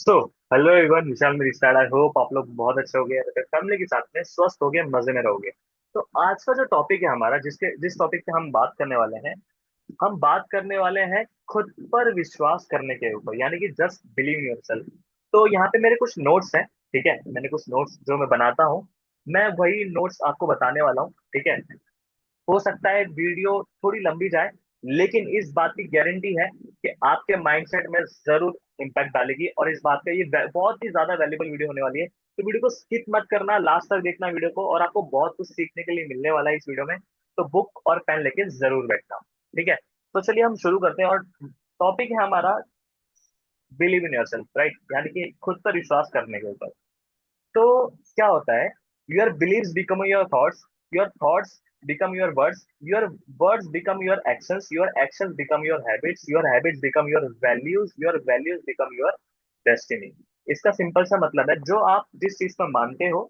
So hello everyone, विशाल मेरी style. I hope आप लोग बहुत अच्छे हो गए, फैमिली के साथ में स्वस्थ हो गए, मजे में रहोगे। तो आज का जो टॉपिक है हमारा, जिस टॉपिक पे हम बात करने वाले हैं, हम बात करने वाले हैं खुद पर विश्वास करने के ऊपर, यानी कि जस्ट बिलीव योरसेल्फ। तो यहाँ पे मेरे कुछ नोट्स हैं। ठीक है, मैंने कुछ नोट्स जो मैं बनाता हूँ, मैं वही नोट्स आपको बताने वाला हूँ। ठीक है, हो सकता है वीडियो थोड़ी लंबी जाए, लेकिन इस बात की गारंटी है कि आपके माइंडसेट में जरूर इम्पैक्ट डालेगी, और इस बात का ये बहुत ही ज्यादा वैल्यूबल वीडियो होने वाली है। तो वीडियो को स्किप मत करना, लास्ट तक देखना वीडियो को, और आपको बहुत कुछ सीखने के लिए मिलने वाला है इस वीडियो में। तो बुक और पेन लेके जरूर बैठना। ठीक है, तो चलिए हम शुरू करते हैं। और टॉपिक है हमारा बिलीव इन योरसेल्फ, राइट, यानी कि खुद पर विश्वास करने के ऊपर। तो क्या होता है, your beliefs become your thoughts become your words become your actions become your habits become your values become your destiny. इसका सिंपल सा मतलब है, जो आप जिस चीज पर मानते हो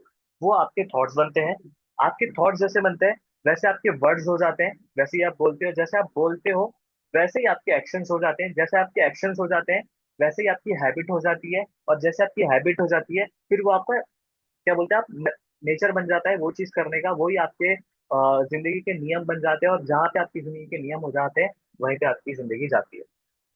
वो आपके थॉट्स बनते हैं। आपके थॉट्स जैसे बनते हैं वैसे आपके वर्ड्स हो जाते हैं, वैसे ही आप बोलते हो। जैसे आप बोलते हो वैसे ही आपके एक्शंस हो जाते हैं। जैसे आपके एक्शंस हो जाते हैं वैसे ही आपकी हैबिट हो जाती है। और जैसे आपकी हैबिट हो जाती है फिर वो आपका क्या बोलते हैं, आप नेचर बन जाता है वो चीज करने का। वही आपके जिंदगी के नियम बन जाते हैं, और जहाँ पे आपकी जिंदगी के नियम हो जाते हैं वहीं पे आपकी जिंदगी जाती है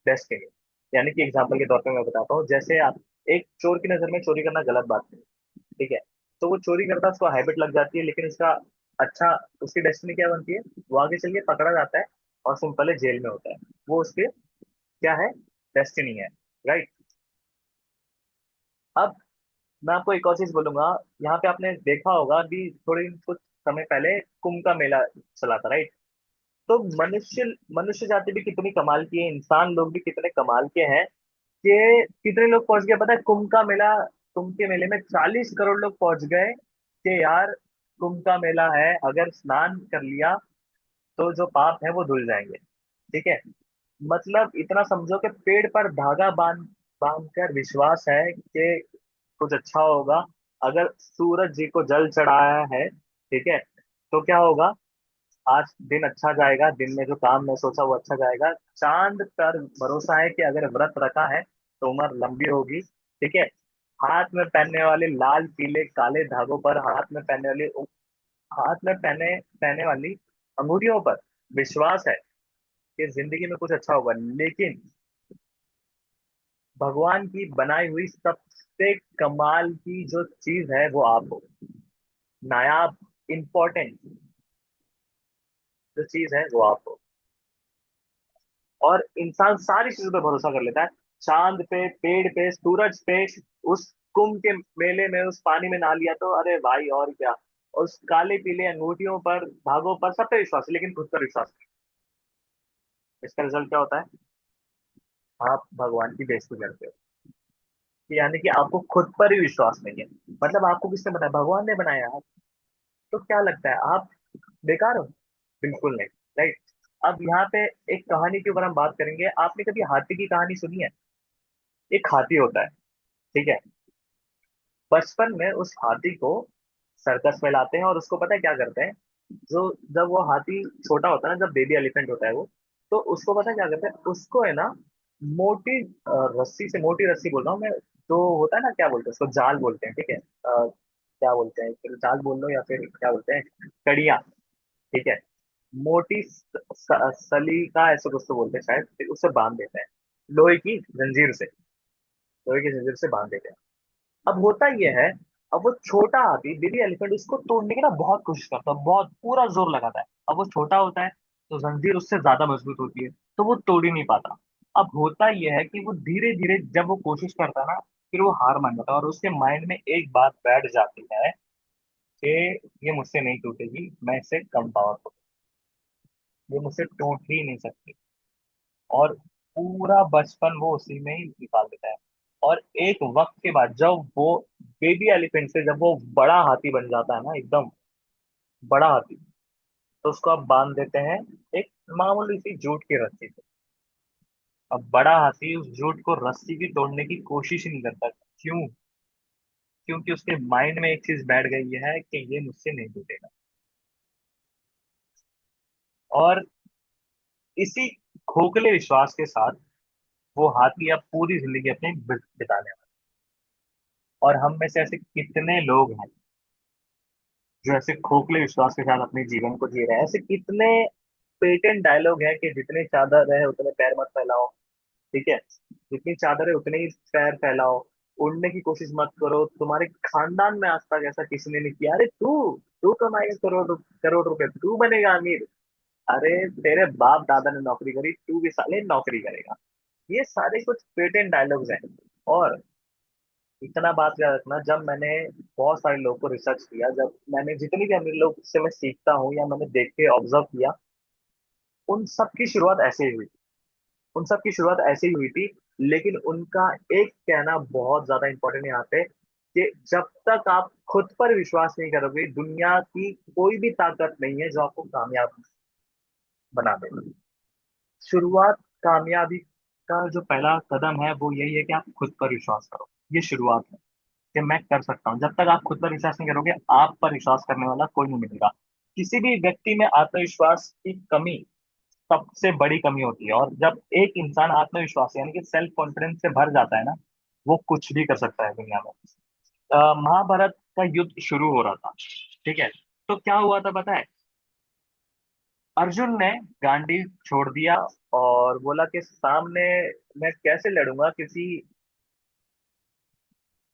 डेस्टिनी। यानी कि एग्जाम्पल के तौर पे मैं बताता हूँ, जैसे आप एक चोर की नजर में चोरी करना गलत बात है। ठीक है, तो वो चोरी करता है, उसको हैबिट लग जाती है, लेकिन उसका अच्छा उसकी डेस्टिनी क्या बनती है, वो आगे चल के पकड़ा जाता है और सिंपल है जेल में होता है। वो उसके क्या है, डेस्टिनी है, राइट। अब मैं आपको एक और चीज बोलूंगा। यहाँ पे आपने देखा होगा कि थोड़ी कुछ समय पहले कुंभ का मेला चला था, राइट। तो मनुष्य मनुष्य जाति भी कितनी कमाल की है, इंसान लोग भी कितने कमाल के हैं कि कितने लोग पहुंच गए पता है कुंभ का मेला। कुंभ के मेले में 40 करोड़ लोग पहुंच गए कि यार कुंभ का मेला है, अगर स्नान कर लिया तो जो पाप है वो धुल जाएंगे। ठीक है, मतलब इतना समझो कि पेड़ पर धागा बांध बांध कर विश्वास है कि कुछ अच्छा होगा। अगर सूरज जी को जल चढ़ाया है, ठीक है, तो क्या होगा, आज दिन अच्छा जाएगा, दिन में जो काम मैं सोचा वो अच्छा जाएगा। चांद पर भरोसा है कि अगर व्रत रखा है तो उम्र लंबी होगी। ठीक है, हाथ में पहनने वाले लाल पीले काले धागों पर, हाथ में पहने पहने वाली अंगूठियों पर विश्वास है कि जिंदगी में कुछ अच्छा होगा। लेकिन भगवान की बनाई हुई सबसे कमाल की जो चीज है वो आप हो, नायाब, इम्पोर्टेंट जो चीज है वो आप हो। और इंसान सारी चीजों पे भरोसा कर लेता है, चांद पे, पेड़ पे, सूरज पे। उस कुंभ के मेले में उस पानी में नहा लिया तो अरे भाई और क्या। उस काले पीले अंगूठियों पर, धागों पर, सब पे विश्वास है, लेकिन खुद पर विश्वास नहीं। इसका रिजल्ट क्या होता है, आप भगवान की बेइज्जती करते हो। यानी कि आपको खुद पर ही विश्वास नहीं है। मतलब आपको किसने बनाया, भगवान ने बनाया आप। तो क्या लगता है आप बेकार हो? बिल्कुल नहीं, राइट। अब यहाँ पे एक कहानी के ऊपर हम बात करेंगे। आपने कभी हाथी की कहानी सुनी है? एक हाथी होता है, ठीक है। बचपन में उस हाथी को सर्कस में लाते हैं, और उसको पता है क्या करते हैं, जो जब वो हाथी छोटा होता है ना, जब बेबी एलिफेंट होता है वो, तो उसको पता है क्या करते हैं, उसको है ना मोटी रस्सी से, मोटी रस्सी बोल रहा हूँ मैं, जो होता है ना, क्या बोलते हैं उसको, जाल बोलते हैं, ठीक है। क्या बोलते हैं, फिर जाल बोल लो या फिर क्या बोलते हैं, कड़िया। ठीक है, मोटी सलीका ऐसे कुछ तो बोलते हैं शायद, फिर उससे बांध देते हैं, लोहे की जंजीर से, लोहे की जंजीर से बांध देते हैं। अब होता ये है, अब वो छोटा हाथी बेबी एलिफेंट उसको तोड़ने की ना बहुत कोशिश करता है, बहुत पूरा जोर लगाता है। अब वो छोटा होता है तो जंजीर उससे ज्यादा मजबूत होती है, तो वो तोड़ ही नहीं पाता। अब होता ये है कि वो धीरे धीरे जब वो कोशिश करता है ना, फिर वो हार मान जाता है, और उसके माइंड में एक बात बैठ जाती है कि ये मुझसे नहीं टूटेगी, मैं इससे कम पावरफुल, ये मुझसे टूट ही नहीं सकती। और पूरा बचपन वो उसी में ही निकाल देता है। और एक वक्त के बाद जब वो बेबी एलिफेंट से जब वो बड़ा हाथी बन जाता है ना, एकदम बड़ा हाथी, तो उसको अब बांध देते हैं एक मामूली सी जूट की रस्सी से। अब बड़ा हाथी उस जूट को रस्सी की तोड़ने की कोशिश ही नहीं करता। क्यों? क्योंकि उसके माइंड में एक चीज बैठ गई है कि ये मुझसे नहीं टूटेगा। और इसी खोखले विश्वास के साथ वो हाथी अब पूरी जिंदगी अपनी बिताने वाला है। और हम में से ऐसे कितने लोग हैं जो ऐसे खोखले विश्वास के साथ अपने जीवन को जी रहे हैं। ऐसे कितने पेटेंट डायलॉग है कि जितनी चादर है उतने पैर मत फैलाओ। ठीक है, जितनी चादर है उतने ही पैर फैलाओ। उड़ने की कोशिश मत करो, तुम्हारे खानदान में आज तक ऐसा किसी ने नहीं किया। अरे तू तू कमाएगा करोड़ रुपए, तू बनेगा अमीर। अरे तेरे बाप दादा ने नौकरी करी, तू भी साले नौकरी करेगा। ये सारे कुछ पेटेंट डायलॉग्स हैं। और इतना बात याद रखना, जब मैंने बहुत सारे लोगों को रिसर्च किया, जब मैंने जितनी भी अमीर लोग से मैं सीखता हूँ या मैंने देख के ऑब्जर्व किया, उन सब की शुरुआत ऐसे ही हुई। उन सब की शुरुआत ऐसे ही हुई थी। लेकिन उनका एक कहना बहुत ज्यादा इंपॉर्टेंट यहाँ पे, कि जब तक आप खुद पर विश्वास नहीं करोगे, दुनिया की कोई भी ताकत नहीं है जो आपको कामयाब बना दे। शुरुआत, कामयाबी का जो पहला कदम है वो यही है कि आप खुद पर विश्वास करो। ये शुरुआत है कि मैं कर सकता हूँ। जब तक आप खुद पर विश्वास नहीं करोगे, आप पर विश्वास करने वाला कोई नहीं मिलेगा। किसी भी व्यक्ति में आत्मविश्वास की कमी सबसे बड़ी कमी होती है। और जब एक इंसान आत्मविश्वास यानी कि सेल्फ कॉन्फिडेंस से भर जाता है ना, वो कुछ भी कर सकता है दुनिया में। महाभारत का युद्ध शुरू हो रहा था, ठीक है। तो क्या हुआ था पता है? अर्जुन ने गांडीव छोड़ दिया और बोला कि सामने मैं कैसे लड़ूंगा किसी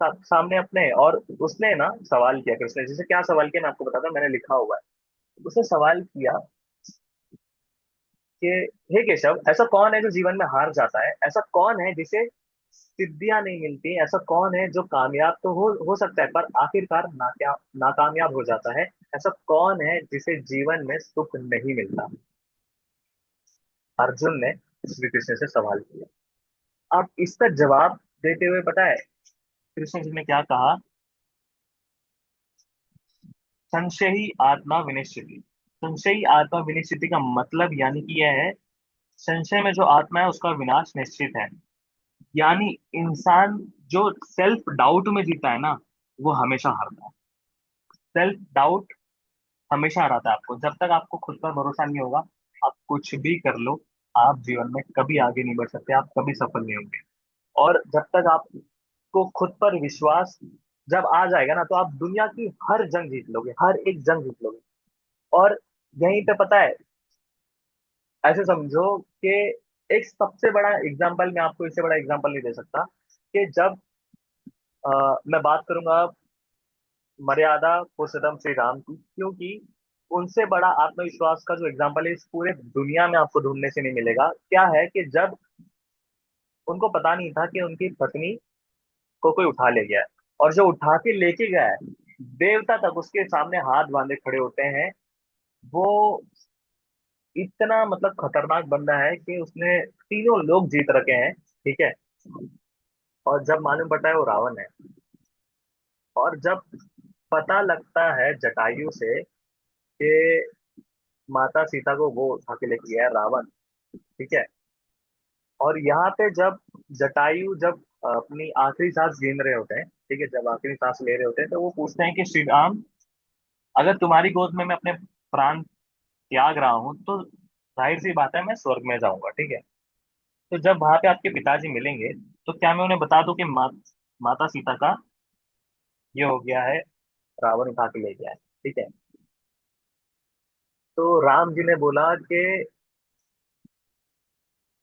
सामने अपने। और उसने ना सवाल किया कृष्ण जी से। क्या सवाल किया मैं आपको बताता हूँ, मैंने लिखा हुआ है। उसने सवाल किया कि हे केशव, ऐसा कौन है जो जीवन में हार जाता है? ऐसा कौन है जिसे सिद्धियां नहीं मिलती? ऐसा कौन है जो कामयाब तो हो सकता है पर आखिरकार नाकामयाब हो जाता है? ऐसा कौन है जिसे जीवन में सुख नहीं मिलता? अर्जुन ने श्री कृष्ण से सवाल किया। अब इसका जवाब देते हुए पता है कृष्ण जी ने क्या कहा? संशयी आत्मा विनिश्चिति। संशयी आत्मा विनिश्चिति का मतलब यानी कि यह है, संशय में जो आत्मा है उसका विनाश निश्चित है। यानी इंसान जो सेल्फ डाउट में जीता है ना, वो हमेशा हारता है। सेल्फ डाउट हमेशा हराता है आपको। जब तक आपको खुद पर भरोसा नहीं होगा, आप कुछ भी कर लो, आप जीवन में कभी आगे नहीं बढ़ सकते, आप कभी सफल नहीं होंगे। और जब तक आपको खुद पर विश्वास जब आ जाएगा ना, तो आप दुनिया की हर जंग जीत लोगे, हर एक जंग जीत लोगे। और यहीं पे पता है, ऐसे समझो कि एक सबसे बड़ा एग्जाम्पल, मैं आपको इससे बड़ा एग्जाम्पल नहीं दे सकता, कि जब मैं बात करूंगा मर्यादा पुरुषोत्तम श्री राम की, क्योंकि उनसे बड़ा आत्मविश्वास का जो एग्जाम्पल है इस पूरे दुनिया में आपको ढूंढने से नहीं मिलेगा। क्या है कि जब उनको पता नहीं था कि उनकी पत्नी को कोई उठा ले गया है, और जो उठा के लेके गया है, देवता तक उसके सामने हाथ बांधे खड़े होते हैं। वो इतना मतलब खतरनाक बंदा है कि उसने तीनों लोग जीत रखे हैं, ठीक है। और जब मालूम पड़ता है वो रावण है, और जब पता लगता है जटायु से कि माता सीता को वो उठा के लेके गया है रावण, ठीक है। और यहाँ पे जब जटायु जब अपनी आखिरी सांस गिन रहे होते हैं, ठीक है, जब आखिरी सांस ले रहे होते हैं, तो वो पूछते हैं कि श्री राम, अगर तुम्हारी गोद में मैं अपने प्राण त्याग रहा हूँ तो जाहिर सी बात है मैं स्वर्ग में जाऊंगा, ठीक है। तो जब वहां पे आपके पिताजी मिलेंगे, तो क्या मैं उन्हें बता दूं कि माता सीता का ये हो गया है, रावण उठा के ले गया है, ठीक है। तो राम जी ने बोला कि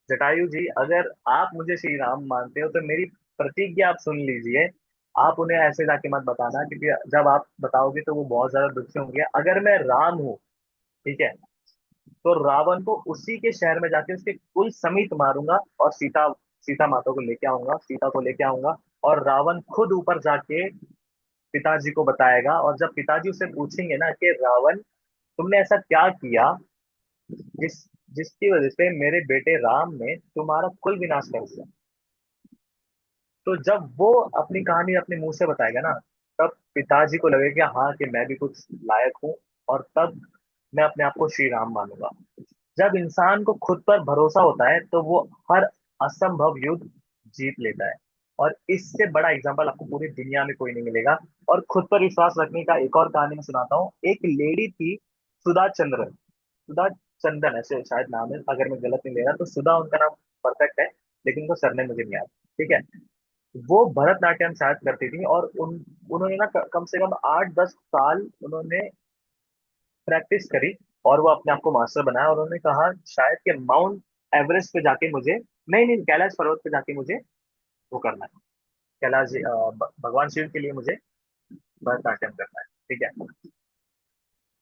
जटायु जी, अगर आप मुझे श्री राम मानते हो तो मेरी प्रतिज्ञा आप सुन लीजिए। आप उन्हें ऐसे जाके मत बताना, क्योंकि जब आप बताओगे तो वो बहुत ज्यादा दुखी होंगे। अगर मैं राम हूँ, ठीक है, तो रावण को उसी के शहर में जाके उसके कुल समेत मारूंगा, और सीता सीता माता को लेके आऊंगा, सीता को लेके आऊंगा। और रावण खुद ऊपर जाके पिताजी को बताएगा, और जब पिताजी उससे पूछेंगे ना कि रावण, तुमने ऐसा क्या किया जिस जिसकी वजह से मेरे बेटे राम ने तुम्हारा कुल विनाश कर दिया, तो जब वो अपनी कहानी अपने मुंह से बताएगा ना, तब पिताजी को लगेगा हाँ कि मैं भी कुछ लायक हूँ। और तब मैं अपने आप को श्री राम मानूंगा। जब इंसान को खुद पर भरोसा होता है तो वो हर असंभव युद्ध जीत लेता है। और इससे बड़ा एग्जाम्पल आपको पूरी दुनिया में कोई नहीं मिलेगा। और खुद पर विश्वास रखने का एक और कहानी मैं सुनाता हूँ। एक लेडी थी, सुधा चंद्रन, सुधा चंदन ऐसे शायद नाम है, अगर मैं गलत नहीं ले रहा तो। सुधा उनका नाम परफेक्ट है, लेकिन उनका सरनेम मुझे नहीं याद, ठीक है। वो भरतनाट्यम शायद करती थी, और उन्होंने ना कम से कम 8-10 साल उन्होंने प्रैक्टिस करी, और वो अपने आप को मास्टर बनाया, और उन्होंने कहा शायद कि माउंट एवरेस्ट पे जाके मुझे, नहीं नहीं, कैलाश पर्वत पे जाके मुझे वो करना है, कैलाश भगवान शिव के लिए मुझे भरतनाट्यम करना है। ठीक है।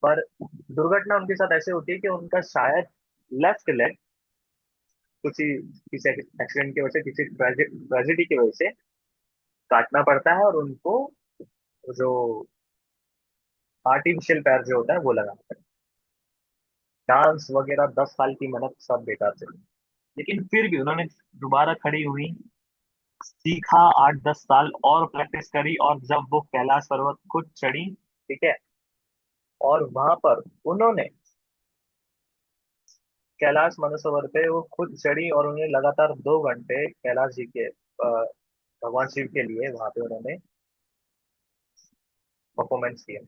पर दुर्घटना उनके साथ ऐसे होती है कि उनका शायद लेफ्ट लेग किसी किसी एक्सीडेंट की वजह से, किसी ट्रेजेडी की वजह से काटना पड़ता है, और उनको जो आर्टिफिशियल पैर जो होता है वो लगाना पड़ता है। डांस वगैरह 10 साल की मेहनत सब बेकार चली, लेकिन फिर भी उन्होंने दोबारा खड़ी हुई, सीखा 8-10 साल और प्रैक्टिस करी, और जब वो कैलाश पर्वत खुद चढ़ी, ठीक है, और वहां पर उन्होंने कैलाश मानसरोवर पे वो खुद चढ़ी, और उन्होंने लगातार 2 घंटे कैलाश जी के भगवान शिव के लिए वहां पे उन्होंने परफॉर्मेंस किया।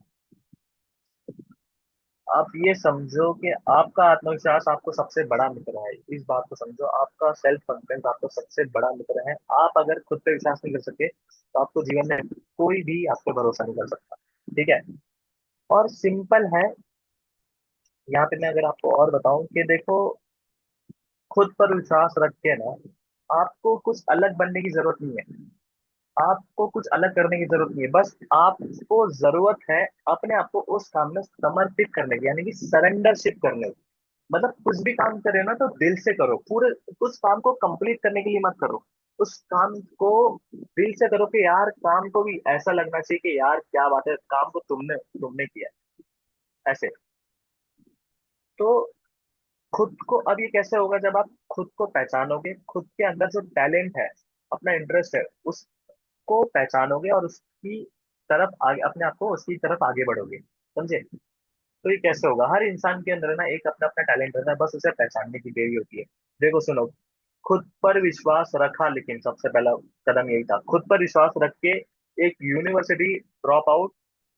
आप ये समझो कि आपका आत्मविश्वास आपको सबसे बड़ा मित्र है, इस बात को समझो, आपका सेल्फ कॉन्फिडेंस आपका सबसे बड़ा मित्र है। आप अगर खुद पे विश्वास नहीं कर सकते तो आपको जीवन में कोई भी आप पे भरोसा नहीं कर सकता। ठीक है। और सिंपल है, यहाँ पे मैं अगर आपको और बताऊं कि देखो, खुद पर विश्वास रख के ना, आपको कुछ अलग बनने की जरूरत नहीं है, आपको कुछ अलग करने की जरूरत नहीं है, बस आपको जरूरत है अपने आप को उस काम में समर्पित करने की, यानी कि सरेंडरशिप करने की। मतलब कुछ भी काम करे ना तो दिल से करो, पूरे उस काम को कंप्लीट करने के लिए मत करो, उस काम को दिल से करो, कि यार काम को भी ऐसा लगना चाहिए कि यार क्या बात है, काम को तुमने तुमने किया है। ऐसे। तो खुद को, अब ये कैसे होगा, जब आप खुद को पहचानोगे, खुद के अंदर जो टैलेंट है, अपना इंटरेस्ट है, उसको पहचानोगे, और उसकी तरफ आगे, अपने आप को उसकी तरफ आगे बढ़ोगे। समझे? तो ये कैसे होगा, हर इंसान के अंदर ना एक अपना अपना टैलेंट रहता है, बस उसे पहचानने की देरी होती है। देखो सुनो, खुद पर विश्वास रखा, लेकिन सबसे पहला कदम यही था, खुद पर विश्वास रख के एक यूनिवर्सिटी ड्रॉप आउट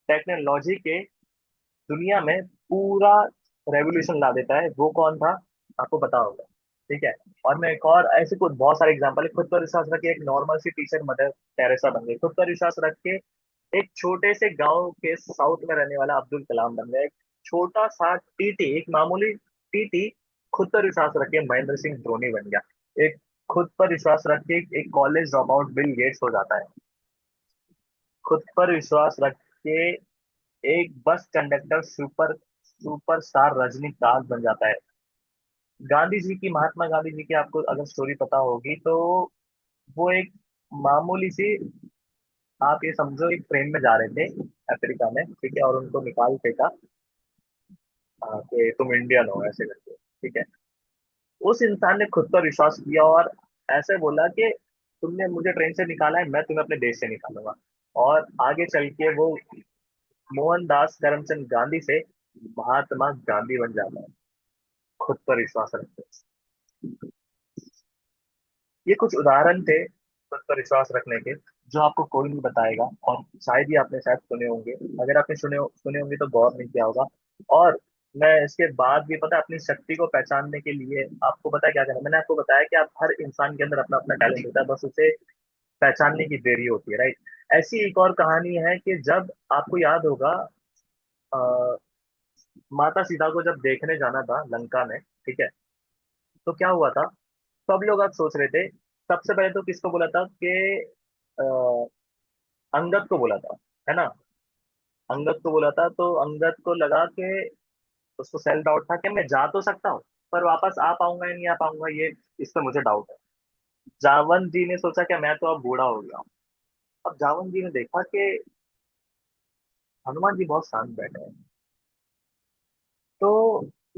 टेक्नोलॉजी के दुनिया में पूरा रेवोल्यूशन ला देता है। वो कौन था? आपको पता होगा। ठीक है। और मैं एक और ऐसे कुछ बहुत सारे एग्जांपल है, खुद पर विश्वास रख के एक नॉर्मल सी टीचर मदर टेरेसा बन गई, खुद पर विश्वास रख के एक छोटे से गांव के साउथ में रहने वाला अब्दुल कलाम बन गया, एक छोटा सा टीटी, एक मामूली टीटी खुद पर विश्वास रख के महेंद्र सिंह धोनी बन गया, एक खुद पर विश्वास रख के एक college drop out Bill Gates हो जाता है, खुद पर विश्वास रख के एक बस कंडक्टर सुपरस्टार रजनीकांत बन जाता है। गांधी जी की, महात्मा गांधी जी की आपको अगर स्टोरी पता होगी तो, वो एक मामूली सी, आप ये समझो, एक ट्रेन में जा रहे थे अफ्रीका में, ठीक है, और उनको निकाल फेंका, कि तुम इंडियन हो ऐसे करके। ठीक है। उस इंसान ने खुद पर विश्वास किया, और ऐसे बोला कि तुमने मुझे ट्रेन से निकाला है, मैं तुम्हें अपने देश से निकालूंगा। और आगे चल के वो मोहनदास करमचंद गांधी से महात्मा गांधी बन जाता है, खुद पर विश्वास रखते। ये कुछ उदाहरण थे खुद पर विश्वास रखने के, जो आपको कोई नहीं बताएगा, और शायद ही आपने शायद सुने होंगे, अगर आपने सुने होंगे तो गौर नहीं किया होगा। और मैं इसके बाद भी, पता है, अपनी शक्ति को पहचानने के लिए आपको पता है क्या करना है? मैंने आपको बताया कि आप, हर इंसान के अंदर अपना अपना टैलेंट होता है, बस उसे पहचानने की देरी होती है, राइट। ऐसी एक और कहानी है कि जब आपको याद होगा, अ, माता सीता को जब देखने जाना था लंका में, ठीक है, तो क्या हुआ था? सब लोग आज सोच रहे थे, सबसे पहले तो किसको बोला था कि अ, अंगद को बोला था, है ना? अंगद को बोला था, तो अंगद को लगा कि, उसको सेल्फ डाउट था कि मैं जा तो सकता हूँ, पर वापस आ पाऊंगा या नहीं आ पाऊंगा, ये इस पर मुझे डाउट है। जावन जी ने सोचा कि मैं तो अब बूढ़ा हो गया हूँ। अब जावन जी ने देखा कि हनुमान जी बहुत शांत बैठे हैं, तो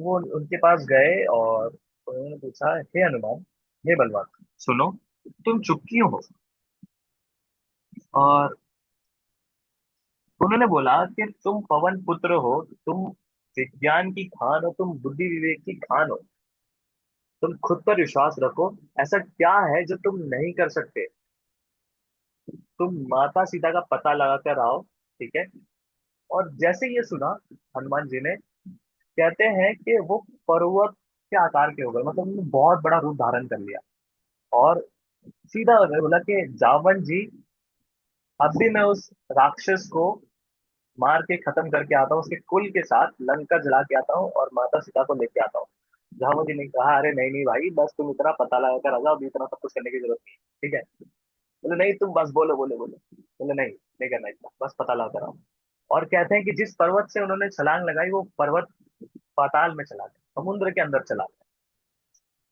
वो उनके पास गए, और उन्होंने पूछा, हे हनुमान, हे बलवान, सुनो, तुम चुप क्यों हो? और उन्होंने बोला कि तुम पवन पुत्र हो, तुम विज्ञान की खान हो, तुम बुद्धि विवेक की खान हो, तुम खुद पर विश्वास रखो, ऐसा क्या है जो तुम नहीं कर सकते? तुम माता सीता का पता लगा कर आओ। ठीक है। और जैसे ये सुना हनुमान जी ने, कहते हैं कि वो पर्वत के आकार के हो गए, मतलब उन्होंने बहुत बड़ा रूप धारण कर लिया, और सीधा बोला कि जामन जी, अब भी मैं उस राक्षस को मार के खत्म करके आता हूँ, उसके कुल के साथ लंका जला के आता हूँ और माता सीता को लेके आता हूँ। जामवंत जी ने कहा, अरे नहीं नहीं भाई, बस तुम इतना पता लगा कर आ जाओ, अभी इतना सब कुछ करने की जरूरत नहीं है, ठीक है। बोले नहीं, तुम बस बोलो बोलो बोलो। बोले नहीं, नहीं करना इतना, बस पता लगा कर आओ। और कहते हैं कि जिस पर्वत से उन्होंने छलांग लगाई, वो पर्वत पाताल में चला गया, समुद्र के अंदर चला गया,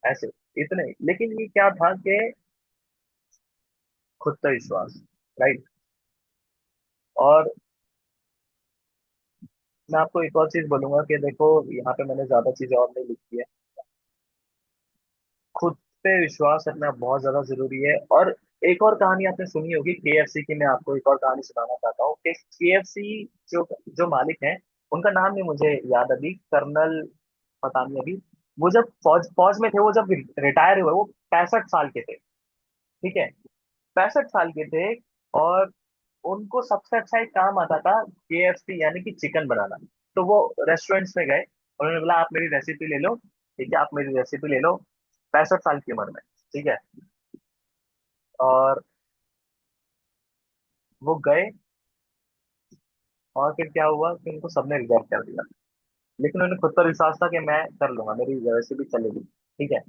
ऐसे। इतने, लेकिन ये क्या था कि खुद का विश्वास, राइट। और मैं आपको एक और चीज बोलूंगा कि देखो, यहाँ पे मैंने ज्यादा चीजें और नहीं लिखी है। खुद पे विश्वास रखना बहुत ज्यादा जरूरी है। और एक और कहानी आपने सुनी होगी केएफसी की, मैं आपको एक और कहानी सुनाना चाहता हूँ कि केएफसी जो जो मालिक हैं, उनका नाम नहीं मुझे याद अभी, कर्नल पता नहीं अभी। वो जब फौज फौज में थे, वो जब रिटायर हुए, वो 65 साल के थे, ठीक है। 65 साल के थे। और उनको सबसे अच्छा एक काम आता था, केएफसी यानी कि चिकन बनाना। तो वो रेस्टोरेंट्स में गए, उन्होंने बोला आप मेरी रेसिपी ले लो, ठीक है, आप मेरी रेसिपी ले लो। 65 साल की उम्र में, ठीक है। और वो गए, और फिर क्या हुआ कि उनको सबने रिजेक्ट कर दिया। लेकिन उन्हें खुद पर विश्वास था कि मैं कर लूंगा, मेरी रेसिपी चलेगी, ठीक है।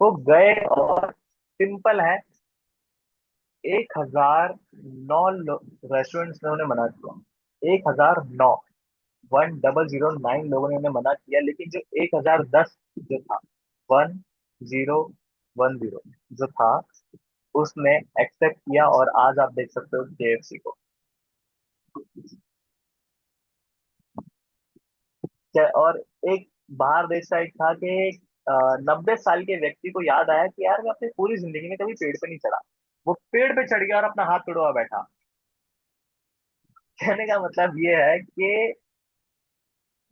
वो गए, और सिंपल है, 1009 रेस्टोरेंट्स ने उन्हें मना किया, 1009, 1009 लोगों ने उन्हें मना किया, लेकिन जो 1010 जो था, 1010 जो था, उसने एक्सेप्ट किया, और आज आप देख सकते हो केएफसी को। और एक बाहर देश का एक था कि 90 साल के व्यक्ति को याद आया कि यार मैं अपनी पूरी जिंदगी में कभी पेड़ पे नहीं चढ़ा। वो पेड़ पे चढ़ गया और अपना हाथ तुड़वा बैठा। कहने का मतलब ये है कि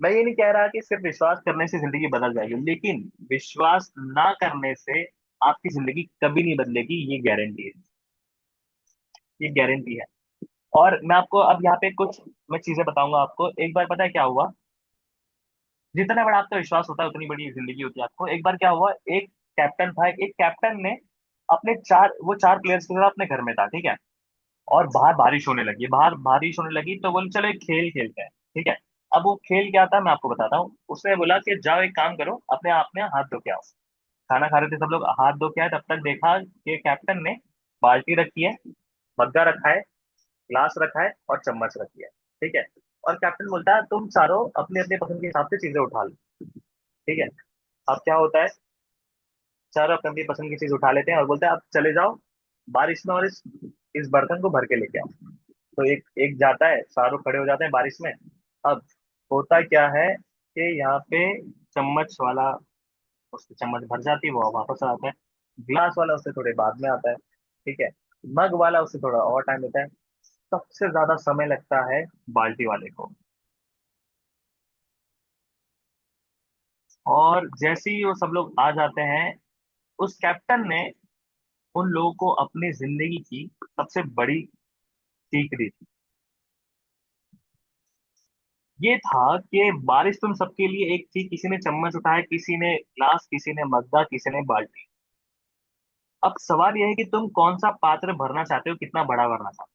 मैं ये नहीं कह रहा कि सिर्फ विश्वास करने से जिंदगी बदल जाएगी, लेकिन विश्वास ना करने से आपकी जिंदगी कभी नहीं बदलेगी, ये गारंटी है, ये गारंटी है। और मैं आपको अब यहाँ पे कुछ मैं चीजें बताऊंगा आपको। एक बार पता है क्या हुआ, जितना बड़ा आपका विश्वास होता है उतनी बड़ी जिंदगी होती है आपको। एक बार क्या हुआ, एक कैप्टन था, एक कैप्टन ने अपने चार प्लेयर्स के साथ अपने घर में था, ठीक है। और बाहर बारिश होने लगी, बाहर बारिश होने लगी, तो बोले चलो एक खेल खेलते हैं, ठीक है। अब वो खेल क्या था मैं आपको बताता हूँ। उसने बोला कि जाओ एक काम करो, अपने आप में हाथ धो के आओ। खाना खा रहे थे सब लोग, हाथ धो के आए, तब तक देखा कि कैप्टन ने बाल्टी रखी है, मग्गा रखा है, ग्लास रखा है, और चम्मच रखी है, ठीक है। और कैप्टन बोलता है तुम चारों अपने अपने पसंद के हिसाब से चीजें उठा लो, ठीक है। अब क्या होता है, चारों अपनी अपनी पसंद की चीज उठा लेते हैं और बोलते हैं अब चले जाओ बारिश में, और इस बर्तन को भर के लेके आओ। तो एक एक जाता है, चारों खड़े हो जाते हैं बारिश में। अब होता क्या है कि यहाँ पे चम्मच वाला, उसकी चम्मच भर जाती है, वो वापस आ आता है। ग्लास वाला उससे थोड़े बाद में आता है, ठीक है। मग वाला उससे थोड़ा और टाइम लेता है। सबसे ज्यादा समय लगता है बाल्टी वाले को। और जैसे ही वो सब लोग आ जाते हैं, उस कैप्टन ने उन लोगों को अपनी जिंदगी की सबसे बड़ी सीख दी थी। ये था कि बारिश तुम सबके लिए एक थी, किसी ने चम्मच उठाया, किसी ने ग्लास, किसी ने मग्गा, किसी ने बाल्टी। अब सवाल यह है कि तुम कौन सा पात्र भरना चाहते हो, कितना बड़ा भरना चाहते हो।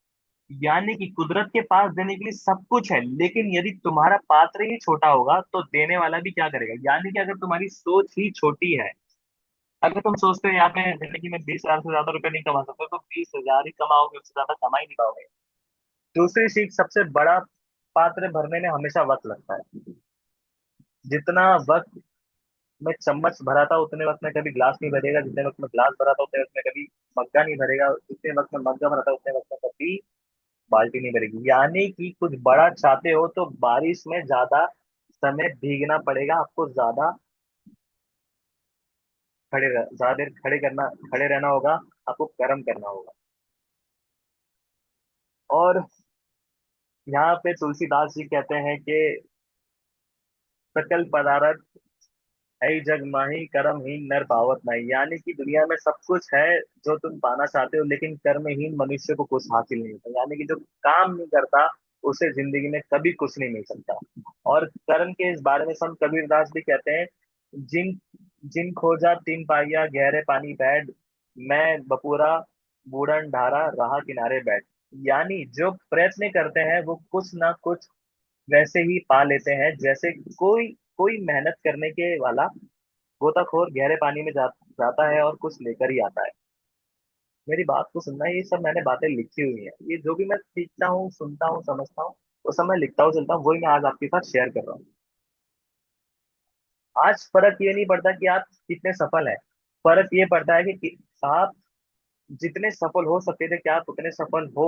यानी कि कुदरत के पास देने के लिए सब कुछ है, लेकिन यदि तुम्हारा पात्र ही छोटा होगा तो देने वाला भी क्या करेगा। यानी कि अगर तुम्हारी सोच ही छोटी है, अगर तुम सोचते हो यार मैं जिंदगी में 20,000 से ज्यादा रुपए नहीं कमा सकते, तो 20,000 ही कमाओगे, उससे ज्यादा कमा ही नहीं पाओगे। दूसरी सीख, सबसे बड़ा पात्र भरने में हमेशा वक्त लगता है। जितना वक्त में चम्मच भरा था, उतने वक्त में कभी ग्लास नहीं भरेगा, जितने वक्त में ग्लास भरा था उतने वक्त में कभी मग्गा नहीं भरेगा, जितने वक्त में मग्गा भरा था उतने वक्त में कभी बाल्टी नहीं भरेगी। यानी कि कुछ बड़ा चाहते हो तो बारिश में ज्यादा समय भीगना पड़ेगा आपको, ज्यादा ज्यादा देर खड़े रहना होगा, आपको कर्म करना होगा। और यहाँ पे तुलसीदास जी कहते हैं कि सकल पदार्थ है जग माही, कर्महीन नर पावत नहीं। यानी कि दुनिया में सब कुछ है जो तुम पाना चाहते हो, लेकिन कर्महीन मनुष्य को कुछ हासिल नहीं होता। यानी कि जो काम नहीं करता, उसे जिंदगी में कभी कुछ नहीं मिल सकता। और कर्म के इस बारे में संत कबीरदास भी कहते हैं, जिन जिन खोजा तीन पाइया, गहरे पानी बैठ, मैं बपूरा बूढ़न ढारा रहा किनारे बैठ। यानी जो प्रयत्न करते हैं वो कुछ ना कुछ वैसे ही पा लेते हैं, जैसे कोई कोई मेहनत करने के वाला गोताखोर गहरे पानी में जाता है और कुछ लेकर ही आता है। मेरी बात को सुनना, ये सब मैंने बातें लिखी हुई हैं, ये जो भी मैं सीखता हूँ, सुनता हूँ, समझता हूँ, वो सब मैं लिखता हूँ, चलता हूँ, वही मैं आज आपके साथ शेयर कर रहा हूँ। आज फर्क ये नहीं पड़ता कि आप कितने सफल हैं, फर्क ये पड़ता है आप जितने सफल हो सकते थे, क्या आप उतने सफल हो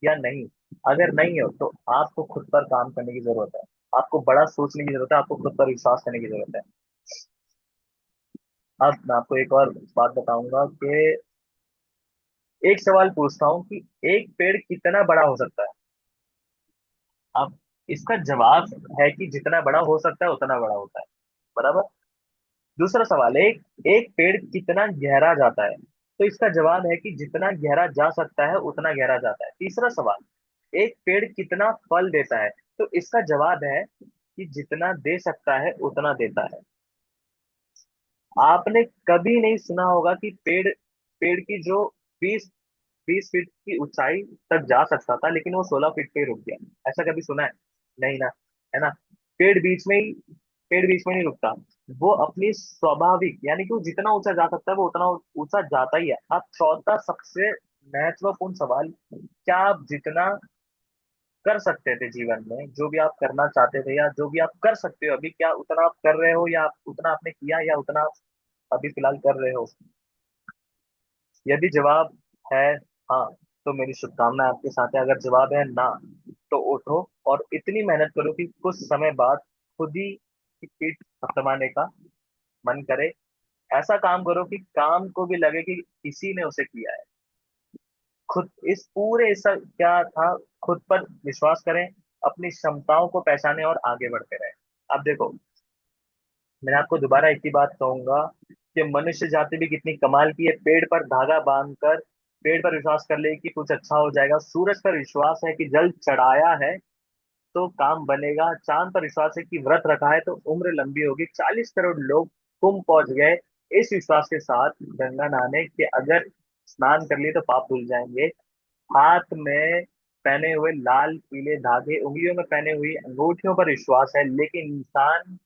या नहीं। अगर नहीं हो तो आपको खुद पर काम करने की जरूरत है, आपको बड़ा सोचने की जरूरत है, आपको खुद पर विश्वास करने की जरूरत है। अब मैं आपको एक और बात बताऊंगा कि एक सवाल पूछता हूँ कि एक पेड़ कितना बड़ा हो सकता है। अब इसका जवाब है कि जितना बड़ा हो सकता है उतना बड़ा होता है, बराबर। दूसरा सवाल, एक एक पेड़ कितना गहरा जाता है, तो इसका जवाब है कि जितना गहरा जा सकता है उतना गहरा जाता है। तीसरा सवाल, एक पेड़ कितना फल देता है, तो इसका जवाब है कि जितना दे सकता है उतना देता है। आपने कभी नहीं सुना होगा कि पेड़ पेड़ की जो 20 फीट की ऊंचाई तक जा सकता था लेकिन वो 16 फीट पे ही रुक गया। ऐसा कभी सुना है? नहीं ना, है ना। पेड़ बीच में ही पेड़ बीच में नहीं रुकता, वो अपनी स्वाभाविक, यानी कि वो जितना ऊंचा जा सकता है वो उतना ऊंचा जाता ही है। अब चौथा सबसे महत्वपूर्ण सवाल, क्या आप जितना कर सकते थे जीवन में, जो भी आप करना चाहते थे या जो भी आप कर सकते हो अभी, क्या उतना आप कर रहे हो, या उतना आपने किया, या उतना आप अभी फिलहाल कर रहे हो? यदि जवाब है हाँ, तो मेरी शुभकामनाएं आपके साथ है। अगर जवाब है ना, तो उठो और इतनी मेहनत करो कि कुछ समय बाद खुद ही की पीठ थपथपाने का मन करे। ऐसा काम करो कि काम को भी लगे कि किसी ने उसे किया है। खुद इस पूरे इस सब क्या था, खुद पर विश्वास करें, अपनी क्षमताओं को पहचानें और आगे बढ़ते रहें। अब देखो, मैं आपको दोबारा एक ही बात कहूंगा कि मनुष्य जाति भी कितनी कमाल की है। पेड़ पर धागा बांधकर पेड़ पर विश्वास कर ले कि कुछ अच्छा हो जाएगा, सूरज पर विश्वास है कि जल चढ़ाया है तो काम बनेगा, चांद पर विश्वास है कि व्रत रखा है तो उम्र लंबी होगी। 40 करोड़ लोग कुंभ पहुंच गए इस विश्वास के साथ गंगा नहाने के, अगर स्नान कर लिए तो पाप धुल जाएंगे। हाथ में पहने हुए लाल पीले धागे, उंगलियों में पहने हुई अंगूठियों पर विश्वास है, लेकिन इंसान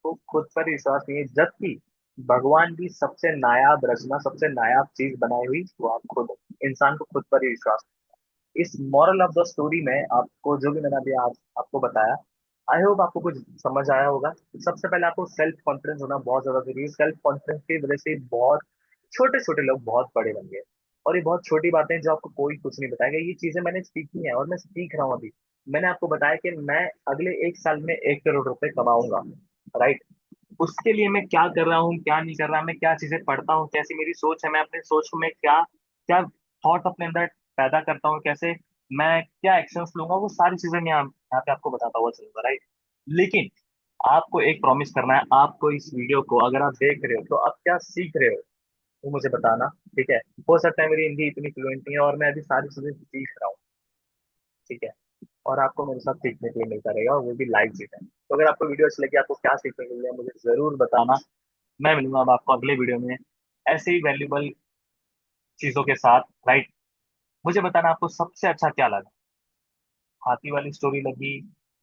को खुद पर विश्वास नहीं है। जबकि भगवान की सबसे नायाब रचना, सबसे नायाब चीज बनाई हुई वो आप खुद हो। इंसान को खुद पर ही विश्वास। इस मॉरल ऑफ द स्टोरी में आपको जो भी मैंने अभी आज आपको बताया, आई होप आपको कुछ समझ आया होगा। सबसे पहले आपको सेल्फ कॉन्फिडेंस होना बहुत ज्यादा जरूरी है। सेल्फ कॉन्फिडेंस की वजह से बहुत छोटे छोटे लोग बहुत बड़े बन गए। और ये बहुत छोटी बातें हैं जो आपको कोई कुछ नहीं बताएगा, ये चीजें मैंने सीखी हैं और मैं सीख रहा हूँ अभी। मैंने आपको बताया कि मैं अगले 1 साल में 1 करोड़ रुपए कमाऊंगा, राइट। उसके लिए मैं क्या कर रहा हूँ, क्या नहीं कर रहा, मैं क्या चीजें पढ़ता हूँ, कैसी मेरी सोच है, मैं अपने सोच में क्या क्या थॉट अपने अंदर पैदा करता हूँ, कैसे मैं क्या एक्शंस लूंगा, वो सारी चीजें मैं यहाँ पे आपको बताता हुआ चलूंगा, राइट। लेकिन आपको एक प्रॉमिस करना है, आपको इस वीडियो को अगर आप देख रहे हो तो आप क्या सीख रहे हो वो मुझे बताना, ठीक है। हो सकता है मेरी हिंदी इतनी फ्लुएंट नहीं है और मैं अभी सारी चीजें सीख रहा हूँ, ठीक है। और आपको मेरे साथ सीखने के लिए मिलता रहेगा और वो भी लाइव सीखना। तो अगर आपको वीडियो अच्छी लगी, आपको क्या सीखने को मिला, मुझे जरूर बताना। मैं मिलूंगा अब आपको अगले वीडियो में ऐसे ही वैल्यूबल चीजों के साथ, राइट। मुझे बताना आपको सबसे अच्छा क्या लगा, हाथी वाली स्टोरी लगी,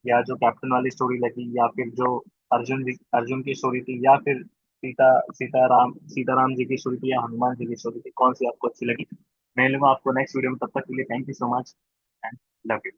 या जो कैप्टन वाली स्टोरी लगी, या फिर जो अर्जुन की स्टोरी थी, या फिर सीताराम जी की स्टोरी थी, या हनुमान जी की स्टोरी थी, कौन सी आपको अच्छी लगी। मैं मिलूंगा आपको नेक्स्ट वीडियो में, तब तक के लिए thank you so much and love you.